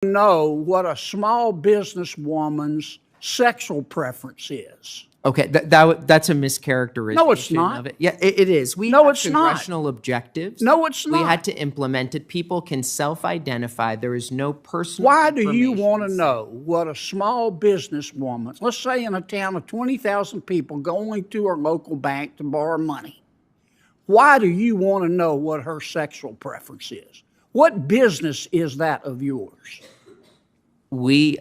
Know what a small businesswoman's sexual preference is. Okay, that's a mischaracterization. No, it's not. Of it. Yeah, it is. We no, have it's congressional not. objectives. No, it's not. We had to implement it. People can self-identify. There is no personal. Why do you want to know what a small businesswoman, let's say in a town of 20,000 people, going to her local bank to borrow money? Why do you want to know what her sexual preference is? What business is that of yours? We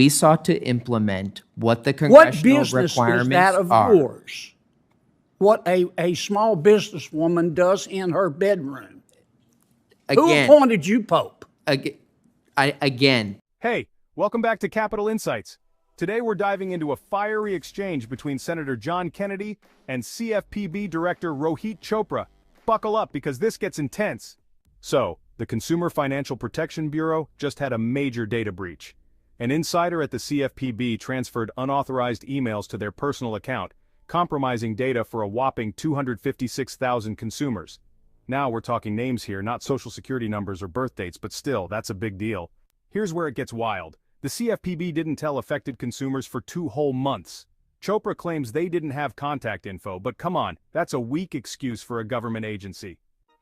sought to implement what the congressional requirements are. What business is that of yours? What a small businesswoman does in her bedroom. Again, who appointed you Pope? Again. Hey, welcome back to Capital Insights. Today we're diving into a fiery exchange between Senator John Kennedy and CFPB Director Rohit Chopra. Buckle up because this gets intense. So, the Consumer Financial Protection Bureau just had a major data breach. An insider at the CFPB transferred unauthorized emails to their personal account, compromising data for a whopping 256,000 consumers. Now we're talking names here, not social security numbers or birth dates, but still, that's a big deal. Here's where it gets wild. The CFPB didn't tell affected consumers for 2 whole months. Chopra claims they didn't have contact info, but come on, that's a weak excuse for a government agency.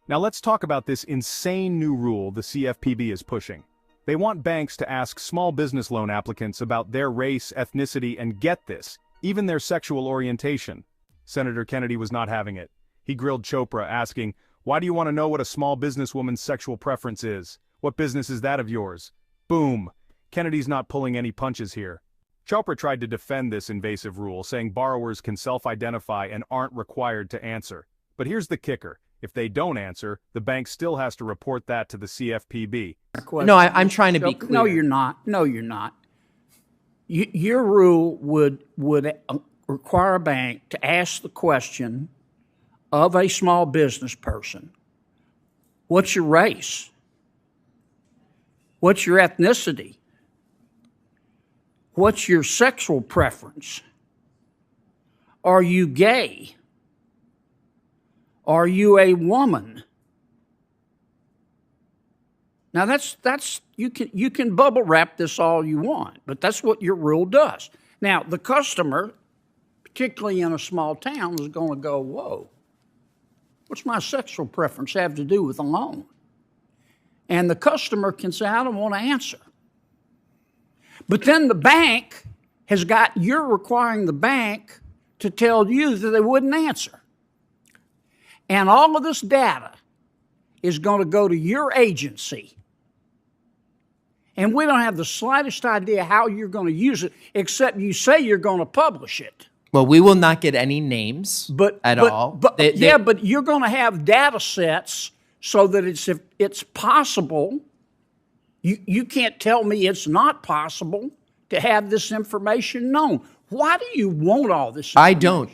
Now let's talk about this insane new rule the CFPB is pushing. They want banks to ask small business loan applicants about their race, ethnicity, and get this, even their sexual orientation. Senator Kennedy was not having it. He grilled Chopra, asking, "Why do you want to know what a small businesswoman's sexual preference is? What business is that of yours?" Boom. Kennedy's not pulling any punches here. Chopra tried to defend this invasive rule, saying borrowers can self-identify and aren't required to answer. But here's the kicker. If they don't answer, the bank still has to report that to the CFPB. No, I'm trying to be clear. No, you're not. No, you're not. Your rule would require a bank to ask the question of a small business person, what's your race? What's your ethnicity? What's your sexual preference? Are you gay? Are you a woman? Now that's you can bubble wrap this all you want, but that's what your rule does. Now the customer, particularly in a small town, is going to go, "Whoa, what's my sexual preference have to do with a loan?" And the customer can say, "I don't want to answer." But then the bank you're requiring the bank to tell you that they wouldn't answer. And all of this data is going to go to your agency. And we don't have the slightest idea how you're going to use it, except you say you're going to publish it. Well, we will not get any names at all. But you're going to have data sets so that it's possible. You can't tell me it's not possible to have this information known. Why do you want all this information? I don't.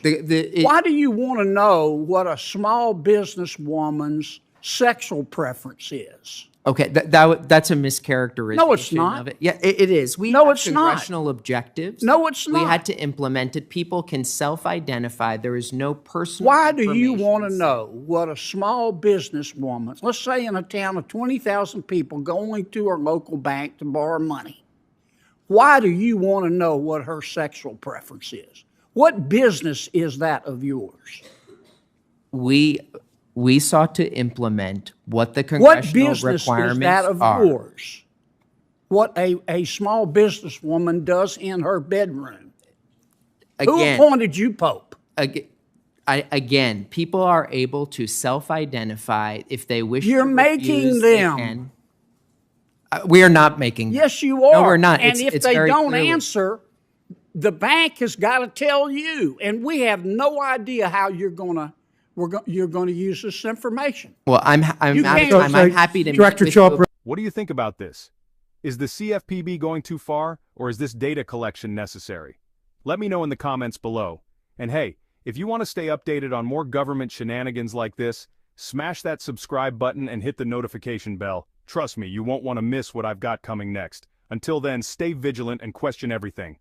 Why do you want to know what a small businesswoman's sexual preference is? Okay, that's a mischaracterization. No, it's not. Of it. Yeah, it is. We no, have it's congressional objectives. No, it's not. We had to implement it. People can self-identify. There is no personal. Why do you want to know what a small businesswoman, let's say in a town of 20,000 people, going to her local bank to borrow money? Why do you want to know what her sexual preference is? What business is that of yours? We sought to implement what the congressional requirements are. What business is that of yours? What a small businesswoman does in her bedroom. Again, who appointed you Pope? Again, people are able to self-identify if they wish. You're to making them. We are not making them. Yes, you are. No, we're not. And if they don't answer, the bank has got to tell you. And we have no idea how you're going to use this information. Well, I'm happy to Director Chopra. What do you think about this? Is the CFPB going too far, or is this data collection necessary? Let me know in the comments below. And hey, if you want to stay updated on more government shenanigans like this, smash that subscribe button and hit the notification bell. Trust me, you won't want to miss what I've got coming next. Until then, stay vigilant and question everything.